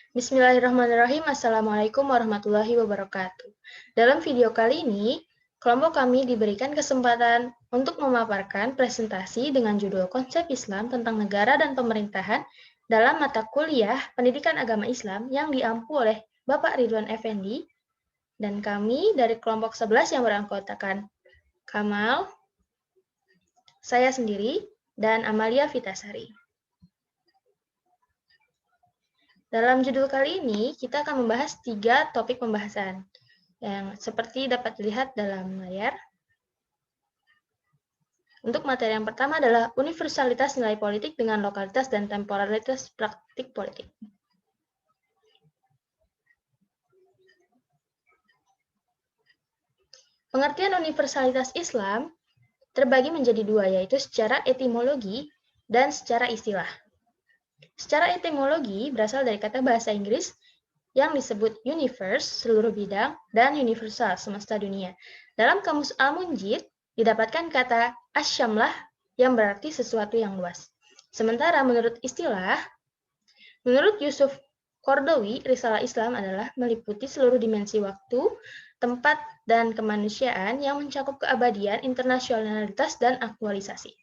Bismillahirrahmanirrahim. Assalamualaikum warahmatullahi wabarakatuh. Dalam video kali ini, kelompok kami diberikan kesempatan untuk memaparkan presentasi dengan judul Konsep Islam tentang Negara dan Pemerintahan dalam mata kuliah Pendidikan Agama Islam yang diampu oleh Bapak Ridwan Effendi dan kami dari kelompok 11 yang beranggotakan Kamal, saya sendiri, dan Amalia Vitasari. Dalam judul kali ini, kita akan membahas 3 topik pembahasan yang seperti dapat dilihat dalam layar. Untuk materi yang pertama adalah universalitas nilai politik dengan lokalitas dan temporalitas praktik politik. Pengertian universalitas Islam terbagi menjadi 2, yaitu secara etimologi dan secara istilah. Secara etimologi berasal dari kata bahasa Inggris yang disebut universe, seluruh bidang, dan universal, semesta dunia. Dalam kamus Al-Munjid, didapatkan kata asyamlah yang berarti sesuatu yang luas. Sementara menurut istilah, menurut Yusuf Qaradawi, risalah Islam adalah meliputi seluruh dimensi waktu, tempat, dan kemanusiaan yang mencakup keabadian, internasionalitas, dan aktualisasi.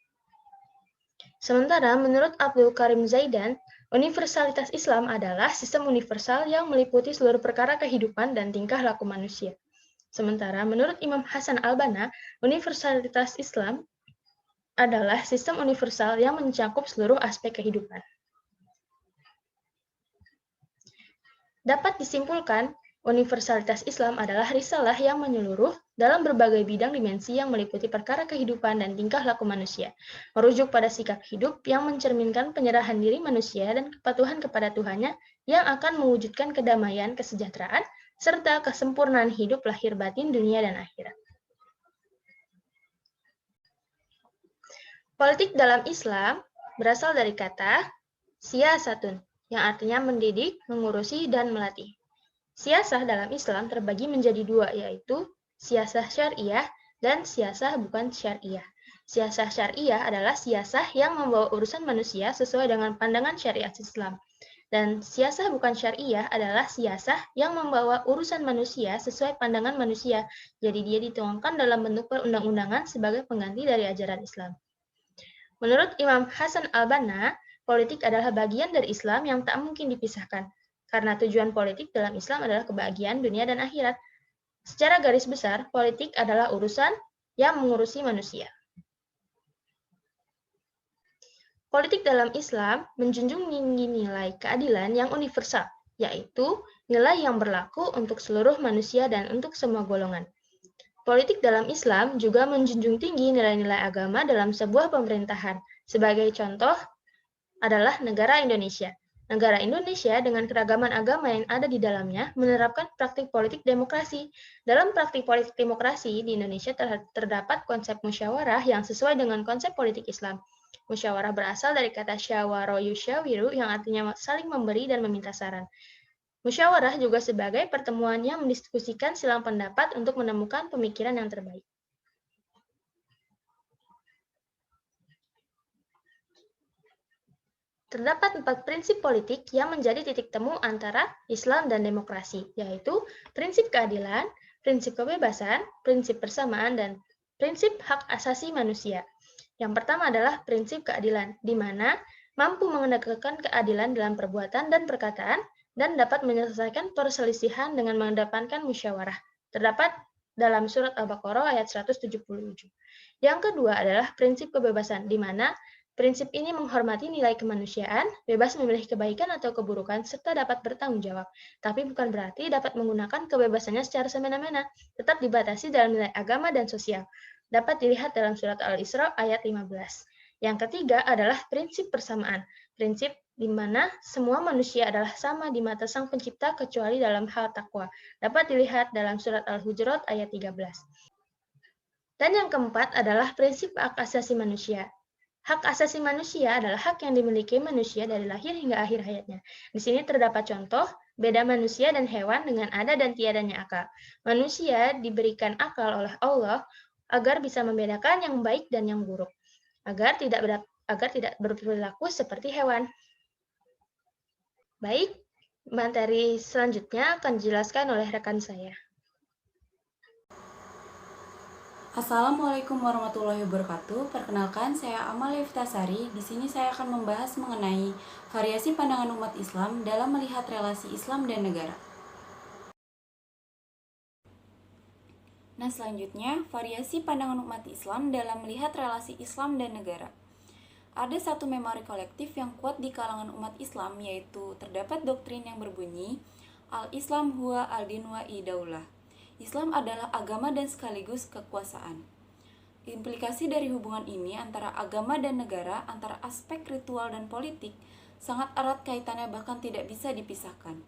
Sementara menurut Abdul Karim Zaidan, universalitas Islam adalah sistem universal yang meliputi seluruh perkara kehidupan dan tingkah laku manusia. Sementara menurut Imam Hasan al-Banna, universalitas Islam adalah sistem universal yang mencakup seluruh aspek kehidupan. Dapat disimpulkan, universalitas Islam adalah risalah yang menyeluruh dalam berbagai bidang dimensi yang meliputi perkara kehidupan dan tingkah laku manusia, merujuk pada sikap hidup yang mencerminkan penyerahan diri manusia dan kepatuhan kepada Tuhannya yang akan mewujudkan kedamaian, kesejahteraan, serta kesempurnaan hidup lahir batin dunia dan akhirat. Politik dalam Islam berasal dari kata siyasatun, yang artinya mendidik, mengurusi, dan melatih. Siasah dalam Islam terbagi menjadi 2, yaitu siasah syariah dan siasah bukan syariah. Siasah syariah adalah siasah yang membawa urusan manusia sesuai dengan pandangan syariat Islam. Dan siasah bukan syariah adalah siasah yang membawa urusan manusia sesuai pandangan manusia. Jadi dia dituangkan dalam bentuk perundang-undangan sebagai pengganti dari ajaran Islam. Menurut Imam Hasan al-Banna, politik adalah bagian dari Islam yang tak mungkin dipisahkan. Karena tujuan politik dalam Islam adalah kebahagiaan dunia dan akhirat. Secara garis besar, politik adalah urusan yang mengurusi manusia. Politik dalam Islam menjunjung tinggi nilai keadilan yang universal, yaitu nilai yang berlaku untuk seluruh manusia dan untuk semua golongan. Politik dalam Islam juga menjunjung tinggi nilai-nilai agama dalam sebuah pemerintahan. Sebagai contoh adalah negara Indonesia. Negara Indonesia dengan keragaman agama yang ada di dalamnya menerapkan praktik politik demokrasi. Dalam praktik politik demokrasi di Indonesia terdapat konsep musyawarah yang sesuai dengan konsep politik Islam. Musyawarah berasal dari kata syawaro yusyawiru yang artinya saling memberi dan meminta saran. Musyawarah juga sebagai pertemuan yang mendiskusikan silang pendapat untuk menemukan pemikiran yang terbaik. Terdapat 4 prinsip politik yang menjadi titik temu antara Islam dan demokrasi, yaitu prinsip keadilan, prinsip kebebasan, prinsip persamaan, dan prinsip hak asasi manusia. Yang pertama adalah prinsip keadilan, di mana mampu menegakkan keadilan dalam perbuatan dan perkataan, dan dapat menyelesaikan perselisihan dengan mengedepankan musyawarah. Terdapat dalam surat Al-Baqarah ayat 177. Yang kedua adalah prinsip kebebasan, di mana prinsip ini menghormati nilai kemanusiaan, bebas memilih kebaikan atau keburukan, serta dapat bertanggung jawab. Tapi bukan berarti dapat menggunakan kebebasannya secara semena-mena, tetap dibatasi dalam nilai agama dan sosial. Dapat dilihat dalam surat Al-Isra ayat 15. Yang ketiga adalah prinsip persamaan, prinsip di mana semua manusia adalah sama di mata Sang Pencipta kecuali dalam hal takwa. Dapat dilihat dalam surat Al-Hujurat ayat 13. Dan yang keempat adalah prinsip hak asasi manusia. Hak asasi manusia adalah hak yang dimiliki manusia dari lahir hingga akhir hayatnya. Di sini terdapat contoh beda manusia dan hewan dengan ada dan tiadanya akal. Manusia diberikan akal oleh Allah agar bisa membedakan yang baik dan yang buruk, agar tidak berperilaku seperti hewan. Baik, Materi selanjutnya akan dijelaskan oleh rekan saya. Assalamualaikum warahmatullahi wabarakatuh. Perkenalkan, saya Amalia Iftasari. Di sini saya akan membahas mengenai variasi pandangan umat Islam dalam melihat relasi Islam dan negara. Nah, selanjutnya, variasi pandangan umat Islam dalam melihat relasi Islam dan negara. Ada satu memori kolektif yang kuat di kalangan umat Islam, yaitu terdapat doktrin yang berbunyi, Al-Islam huwa al-din wa idaulah. Islam adalah agama dan sekaligus kekuasaan. Implikasi dari hubungan ini antara agama dan negara, antara aspek ritual dan politik, sangat erat kaitannya bahkan tidak bisa dipisahkan.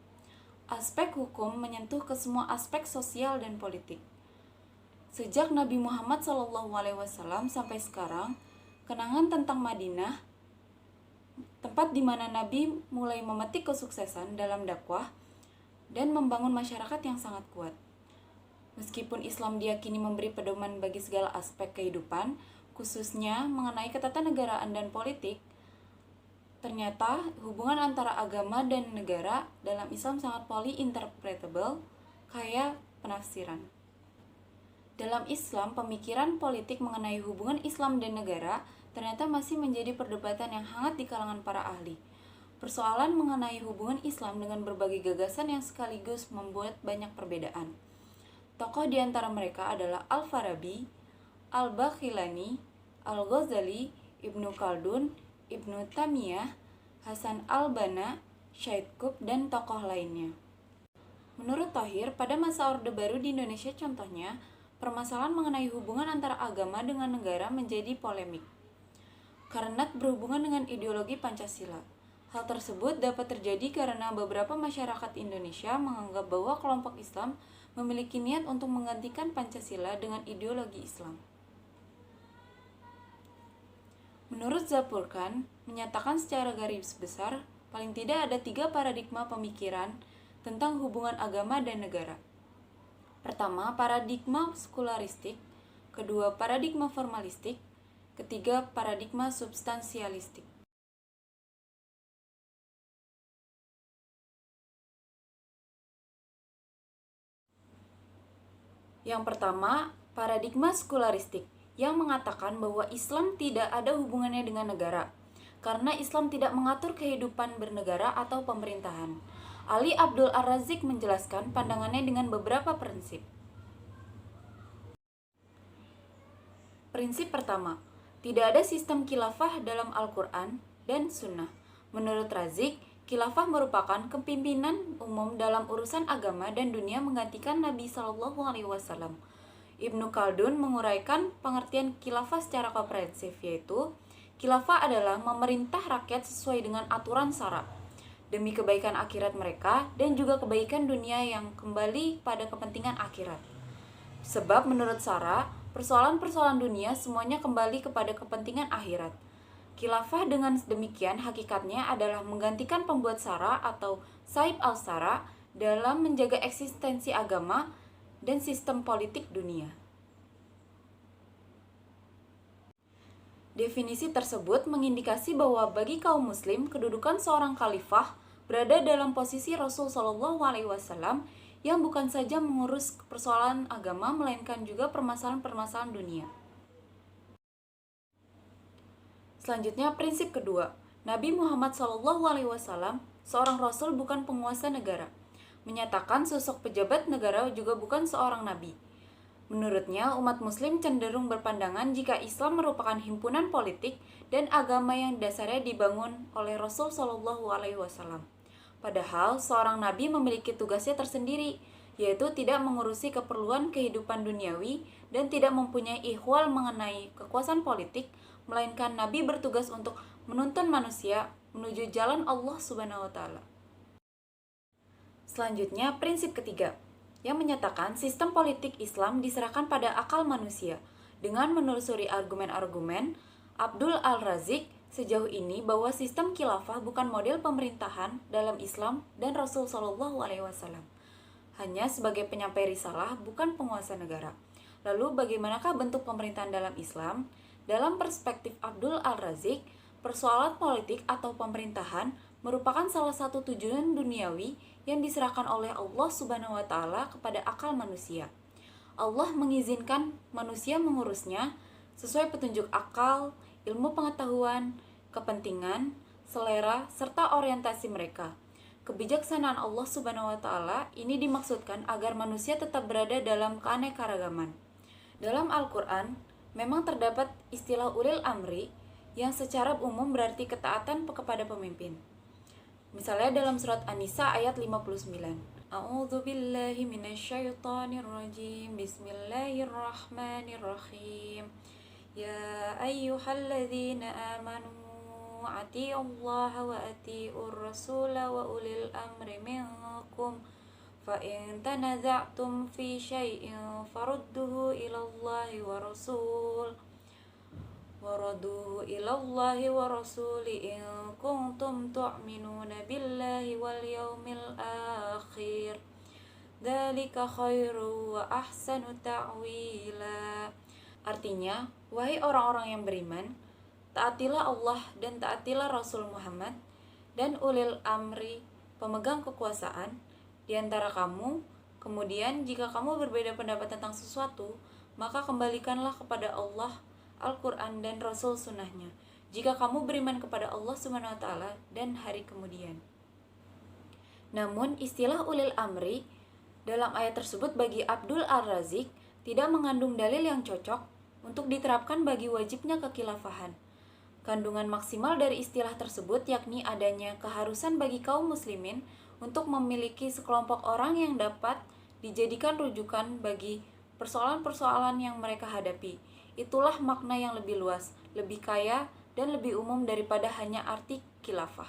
Aspek hukum menyentuh ke semua aspek sosial dan politik. Sejak Nabi Muhammad SAW sampai sekarang, kenangan tentang Madinah, tempat di mana Nabi mulai memetik kesuksesan dalam dakwah dan membangun masyarakat yang sangat kuat. Meskipun Islam diyakini memberi pedoman bagi segala aspek kehidupan, khususnya mengenai ketatanegaraan dan politik, ternyata hubungan antara agama dan negara dalam Islam sangat polyinterpretable, kaya penafsiran. Dalam Islam, pemikiran politik mengenai hubungan Islam dan negara ternyata masih menjadi perdebatan yang hangat di kalangan para ahli. Persoalan mengenai hubungan Islam dengan berbagai gagasan yang sekaligus membuat banyak perbedaan. Tokoh di antara mereka adalah Al-Farabi, Al-Bakhilani, Al-Ghazali, Ibnu Khaldun, Ibnu Taimiyah, Hasan al-Banna, Syed Qutb, dan tokoh lainnya. Menurut Thohir, pada masa Orde Baru di Indonesia contohnya, permasalahan mengenai hubungan antara agama dengan negara menjadi polemik karena berhubungan dengan ideologi Pancasila. Hal tersebut dapat terjadi karena beberapa masyarakat Indonesia menganggap bahwa kelompok Islam memiliki niat untuk menggantikan Pancasila dengan ideologi Islam. Menurut Zapurkan, menyatakan secara garis besar, paling tidak ada 3 paradigma pemikiran tentang hubungan agama dan negara. Pertama, paradigma sekularistik, kedua, paradigma formalistik, ketiga, paradigma substansialistik. Yang pertama, paradigma sekularistik yang mengatakan bahwa Islam tidak ada hubungannya dengan negara, karena Islam tidak mengatur kehidupan bernegara atau pemerintahan. Ali Abdul Ar-Razik menjelaskan pandangannya dengan beberapa prinsip. Prinsip pertama, tidak ada sistem khilafah dalam Al-Quran dan Sunnah. Menurut Razik, khilafah merupakan kepemimpinan umum dalam urusan agama dan dunia menggantikan Nabi SAW. Ibnu Khaldun menguraikan pengertian khilafah secara komprehensif, yaitu khilafah adalah memerintah rakyat sesuai dengan aturan syara demi kebaikan akhirat mereka dan juga kebaikan dunia yang kembali pada kepentingan akhirat. Sebab menurut syara, persoalan-persoalan dunia semuanya kembali kepada kepentingan akhirat. Khilafah dengan demikian hakikatnya adalah menggantikan pembuat syara atau saib al-syara dalam menjaga eksistensi agama dan sistem politik dunia. Definisi tersebut mengindikasi bahwa bagi kaum muslim, kedudukan seorang khalifah berada dalam posisi Rasul SAW yang bukan saja mengurus persoalan agama, melainkan juga permasalahan-permasalahan dunia. Selanjutnya, prinsip kedua, Nabi Muhammad SAW seorang Rasul bukan penguasa negara. Menyatakan sosok pejabat negara juga bukan seorang Nabi. Menurutnya, umat muslim cenderung berpandangan jika Islam merupakan himpunan politik dan agama yang dasarnya dibangun oleh Rasul SAW. Padahal, seorang nabi memiliki tugasnya tersendiri, yaitu tidak mengurusi keperluan kehidupan duniawi dan tidak mempunyai ihwal mengenai kekuasaan politik, melainkan nabi bertugas untuk menuntun manusia menuju jalan Allah Subhanahu wa taala. Selanjutnya, prinsip ketiga yang menyatakan sistem politik Islam diserahkan pada akal manusia. Dengan menelusuri argumen-argumen Abdul Al-Razik sejauh ini bahwa sistem khilafah bukan model pemerintahan dalam Islam dan Rasul SAW. Hanya sebagai penyampai risalah, bukan penguasa negara. Lalu bagaimanakah bentuk pemerintahan dalam Islam? Dalam perspektif Abdul Al-Razik, persoalan politik atau pemerintahan merupakan salah satu tujuan duniawi yang diserahkan oleh Allah Subhanahu wa taala kepada akal manusia. Allah mengizinkan manusia mengurusnya sesuai petunjuk akal, ilmu pengetahuan, kepentingan, selera, serta orientasi mereka. Kebijaksanaan Allah Subhanahu wa taala ini dimaksudkan agar manusia tetap berada dalam keanekaragaman. Dalam Al-Qur'an memang terdapat istilah ulil amri yang secara umum berarti ketaatan kepada pemimpin. Misalnya dalam surat An-Nisa ayat 59. A'udzu billahi minasyaitonir rajim. Bismillahirrahmanirrahim. Ya ayyuhalladzina amanu atiiullaha wa atiiur rasula wa ulil amri minkum. Fa in tanaza'tum fi syai'in farudduhu ilallahi wa rasul. Waraduhu ilallahi wa rasuli in kuntum tu'minuna billahi wal yaumil akhir. Dzalika khairu wa ahsanu ta'wila. Artinya, wahai orang-orang yang beriman, taatilah Allah dan taatilah Rasul Muhammad dan ulil amri, pemegang kekuasaan di antara kamu. Kemudian jika kamu berbeda pendapat tentang sesuatu, maka kembalikanlah kepada Allah, Al-Quran dan Rasul sunnahnya, jika kamu beriman kepada Allah Subhanahu wa taala dan hari kemudian. Namun istilah ulil amri dalam ayat tersebut bagi Abdul Ar-Razik tidak mengandung dalil yang cocok untuk diterapkan bagi wajibnya kekhilafahan. Kandungan maksimal dari istilah tersebut yakni adanya keharusan bagi kaum muslimin untuk memiliki sekelompok orang yang dapat dijadikan rujukan bagi persoalan-persoalan yang mereka hadapi. Itulah makna yang lebih luas, lebih kaya, dan lebih umum daripada hanya arti khilafah.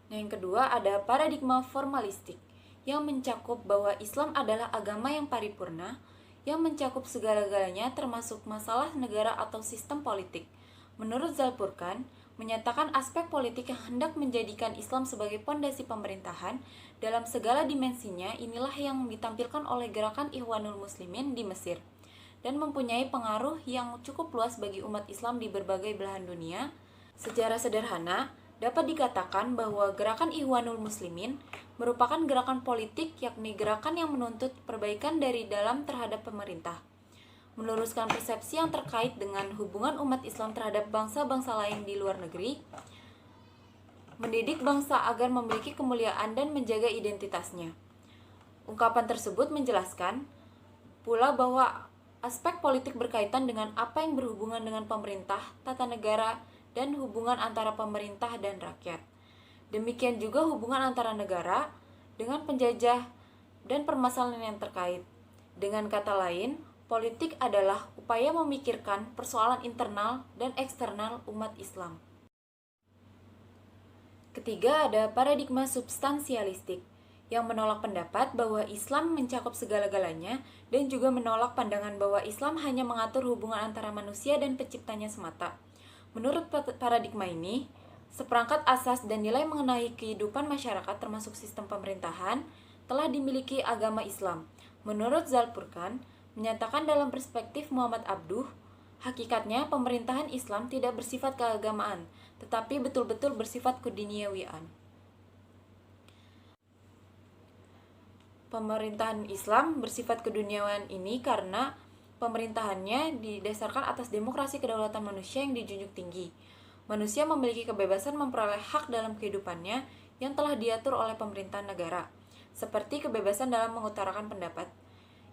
Nah, yang kedua ada paradigma formalistik yang mencakup bahwa Islam adalah agama yang paripurna, yang mencakup segala-galanya termasuk masalah negara atau sistem politik. Menurut Zalpurkan, menyatakan aspek politik yang hendak menjadikan Islam sebagai pondasi pemerintahan dalam segala dimensinya inilah yang ditampilkan oleh gerakan Ikhwanul Muslimin di Mesir dan mempunyai pengaruh yang cukup luas bagi umat Islam di berbagai belahan dunia. Secara sederhana, dapat dikatakan bahwa gerakan Ikhwanul Muslimin merupakan gerakan politik, yakni gerakan yang menuntut perbaikan dari dalam terhadap pemerintah, meluruskan persepsi yang terkait dengan hubungan umat Islam terhadap bangsa-bangsa lain di luar negeri, mendidik bangsa agar memiliki kemuliaan dan menjaga identitasnya. Ungkapan tersebut menjelaskan pula bahwa aspek politik berkaitan dengan apa yang berhubungan dengan pemerintah, tata negara, dan hubungan antara pemerintah dan rakyat. Demikian juga hubungan antara negara dengan penjajah dan permasalahan yang terkait. Dengan kata lain, politik adalah upaya memikirkan persoalan internal dan eksternal umat Islam. Ketiga ada paradigma substansialistik yang menolak pendapat bahwa Islam mencakup segala-galanya dan juga menolak pandangan bahwa Islam hanya mengatur hubungan antara manusia dan penciptanya semata. Menurut paradigma ini, seperangkat asas dan nilai mengenai kehidupan masyarakat termasuk sistem pemerintahan telah dimiliki agama Islam. Menurut Zalpurkan, menyatakan dalam perspektif Muhammad Abduh, hakikatnya pemerintahan Islam tidak bersifat keagamaan, tetapi betul-betul bersifat keduniawian. Pemerintahan Islam bersifat keduniawian ini karena pemerintahannya didasarkan atas demokrasi kedaulatan manusia yang dijunjung tinggi. Manusia memiliki kebebasan memperoleh hak dalam kehidupannya yang telah diatur oleh pemerintahan negara, seperti kebebasan dalam mengutarakan pendapat.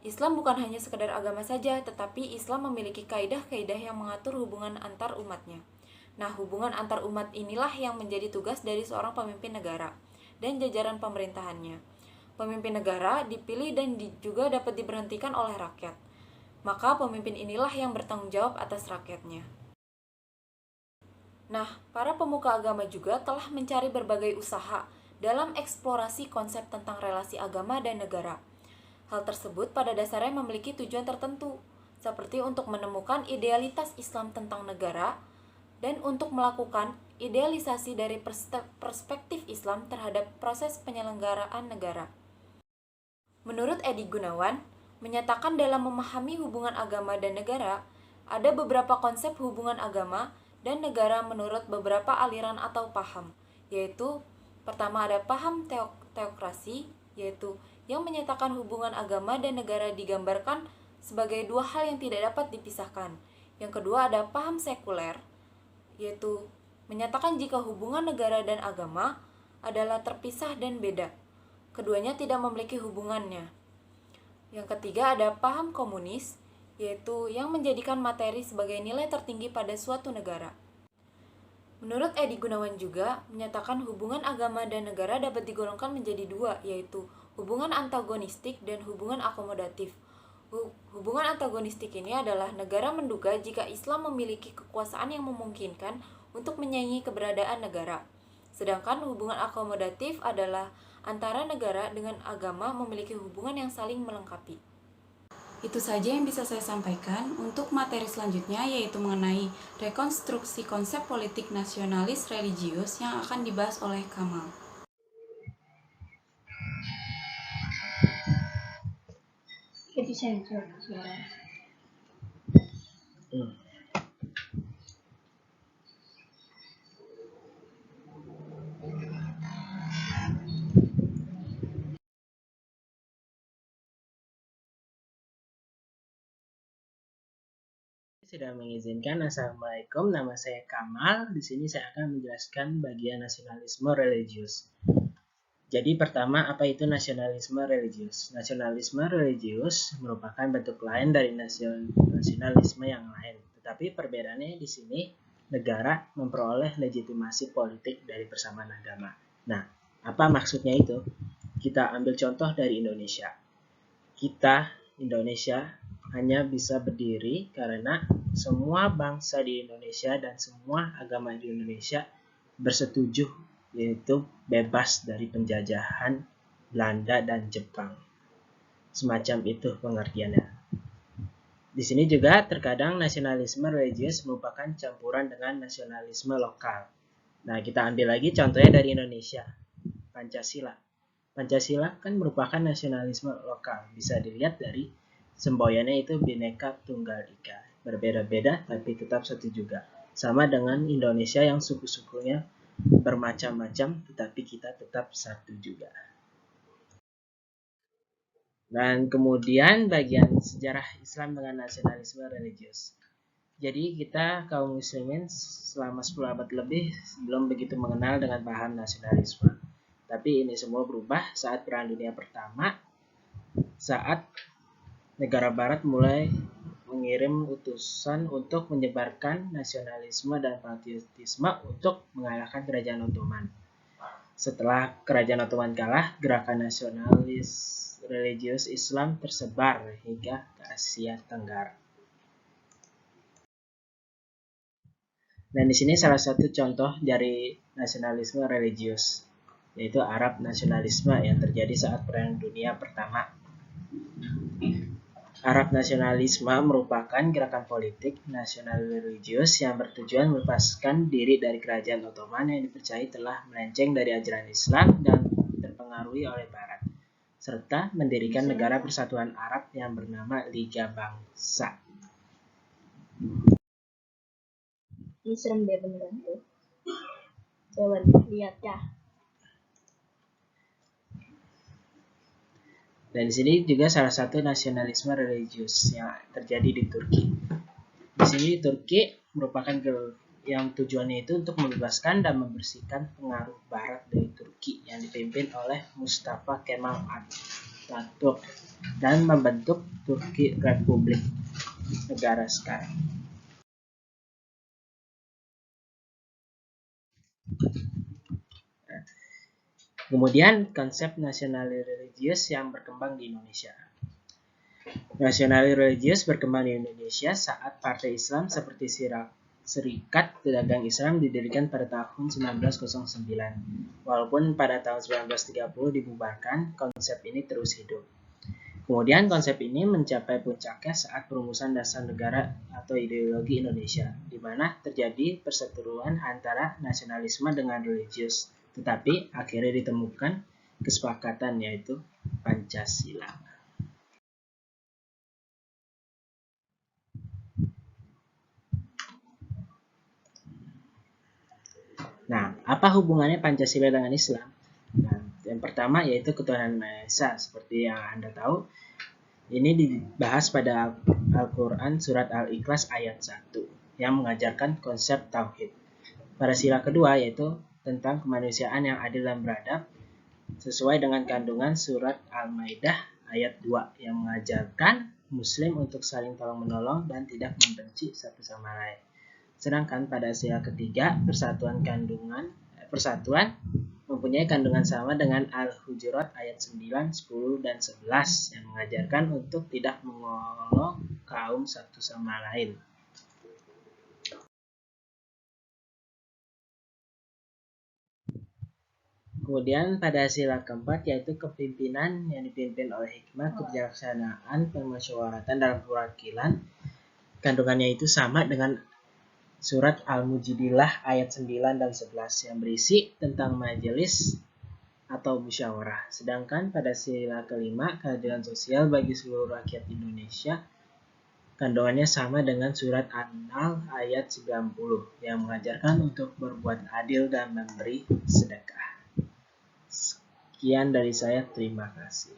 Islam bukan hanya sekedar agama saja, tetapi Islam memiliki kaidah-kaidah yang mengatur hubungan antar umatnya. Nah, hubungan antar umat inilah yang menjadi tugas dari seorang pemimpin negara dan jajaran pemerintahannya. Pemimpin negara dipilih dan juga dapat diberhentikan oleh rakyat. Maka pemimpin inilah yang bertanggung jawab atas rakyatnya. Nah, para pemuka agama juga telah mencari berbagai usaha dalam eksplorasi konsep tentang relasi agama dan negara. Hal tersebut pada dasarnya memiliki tujuan tertentu, seperti untuk menemukan idealitas Islam tentang negara dan untuk melakukan idealisasi dari perspektif Islam terhadap proses penyelenggaraan negara. Menurut Edi Gunawan, menyatakan dalam memahami hubungan agama dan negara, ada beberapa konsep hubungan agama dan negara menurut beberapa aliran atau paham, yaitu pertama ada paham teokrasi, yaitu yang menyatakan hubungan agama dan negara digambarkan sebagai dua hal yang tidak dapat dipisahkan. Yang kedua ada paham sekuler, yaitu menyatakan jika hubungan negara dan agama adalah terpisah dan beda. Keduanya tidak memiliki hubungannya. Yang ketiga ada paham komunis, yaitu yang menjadikan materi sebagai nilai tertinggi pada suatu negara. Menurut Edi Gunawan juga, menyatakan hubungan agama dan negara dapat digolongkan menjadi dua, yaitu hubungan antagonistik dan hubungan akomodatif. Hubungan antagonistik ini adalah negara menduga jika Islam memiliki kekuasaan yang memungkinkan untuk menyaingi keberadaan negara. Sedangkan hubungan akomodatif adalah antara negara dengan agama memiliki hubungan yang saling melengkapi. Itu saja yang bisa saya sampaikan. Untuk materi selanjutnya yaitu mengenai rekonstruksi konsep politik nasionalis religius yang akan dibahas oleh Kamal. Jadi sensor suara. Sudah mengizinkan. Assalamualaikum, nama saya Kamal. Di sini saya akan menjelaskan bagian nasionalisme religius. Jadi pertama, apa itu nasionalisme religius? Nasionalisme religius merupakan bentuk lain dari nasionalisme yang lain. Tetapi perbedaannya di sini negara memperoleh legitimasi politik dari persamaan agama. Nah, apa maksudnya itu? Kita ambil contoh dari Indonesia. Kita, Indonesia, hanya bisa berdiri karena semua bangsa di Indonesia dan semua agama di Indonesia bersetuju, yaitu bebas dari penjajahan Belanda dan Jepang. Semacam itu pengertiannya. Di sini juga terkadang nasionalisme religius merupakan campuran dengan nasionalisme lokal. Nah, kita ambil lagi contohnya dari Indonesia, Pancasila. Pancasila kan merupakan nasionalisme lokal. Bisa dilihat dari semboyannya itu Bhinneka Tunggal Ika. Berbeda-beda tapi tetap satu juga. Sama dengan Indonesia yang suku-sukunya bermacam-macam tetapi kita tetap satu juga. Dan kemudian bagian sejarah Islam dengan nasionalisme religius. Jadi kita kaum muslimin selama 10 abad lebih belum begitu mengenal dengan paham nasionalisme. Tapi ini semua berubah saat Perang Dunia Pertama, saat negara barat mulai mengirim utusan untuk menyebarkan nasionalisme dan patriotisme untuk mengalahkan kerajaan Ottoman. Setelah kerajaan Ottoman kalah, gerakan nasionalis religius Islam tersebar hingga ke Asia Tenggara. Dan di sini salah satu contoh dari nasionalisme religius, yaitu Arab nasionalisme yang terjadi saat Perang Dunia Pertama. Arab nasionalisme merupakan gerakan politik nasional religius yang bertujuan melepaskan diri dari kerajaan Ottoman yang dipercayai telah melenceng dari ajaran Islam dan terpengaruhi oleh Barat, serta mendirikan negara persatuan Arab yang bernama Liga Bangsa. Ini serem deh beneran tuh. Coba lihat ya. Dan di sini juga salah satu nasionalisme religius yang terjadi di Turki. Di sini Turki merupakan yang tujuannya itu untuk membebaskan dan membersihkan pengaruh Barat dari Turki yang dipimpin oleh Mustafa Kemal Atatürk dan membentuk Turki Republik negara sekarang. Kemudian konsep nasionalis religius yang berkembang di Indonesia. Nasionalis religius berkembang di Indonesia saat partai Islam seperti Serikat Pedagang Islam didirikan pada tahun 1909. Walaupun pada tahun 1930 dibubarkan, konsep ini terus hidup. Kemudian konsep ini mencapai puncaknya saat perumusan dasar negara atau ideologi Indonesia, di mana terjadi perseteruan antara nasionalisme dengan religius. Tetapi akhirnya ditemukan kesepakatan, yaitu Pancasila. Nah, apa hubungannya Pancasila dengan Islam? Nah, yang pertama yaitu ketuhanan Maha Esa. Seperti yang Anda tahu, ini dibahas pada Al-Quran Surat Al-Ikhlas ayat 1 yang mengajarkan konsep Tauhid. Pada sila kedua yaitu tentang kemanusiaan yang adil dan beradab sesuai dengan kandungan Surat Al-Maidah ayat 2 yang mengajarkan Muslim untuk saling tolong-menolong dan tidak membenci satu sama lain. Sedangkan pada sila ketiga, persatuan mempunyai kandungan sama dengan Al-Hujurat ayat 9, 10, dan 11 yang mengajarkan untuk tidak mengolok kaum satu sama lain. Kemudian pada sila keempat yaitu kepimpinan yang dipimpin oleh hikmah, kebijaksanaan, permusyawaratan dalam perwakilan. Kandungannya itu sama dengan Surat Al-Mujadilah ayat 9 dan 11 yang berisi tentang majelis atau musyawarah. Sedangkan pada sila kelima, keadilan sosial bagi seluruh rakyat Indonesia, kandungannya sama dengan Surat An-Nahl ayat 90 yang mengajarkan untuk berbuat adil dan memberi sedekah. Sekian dari saya, terima kasih.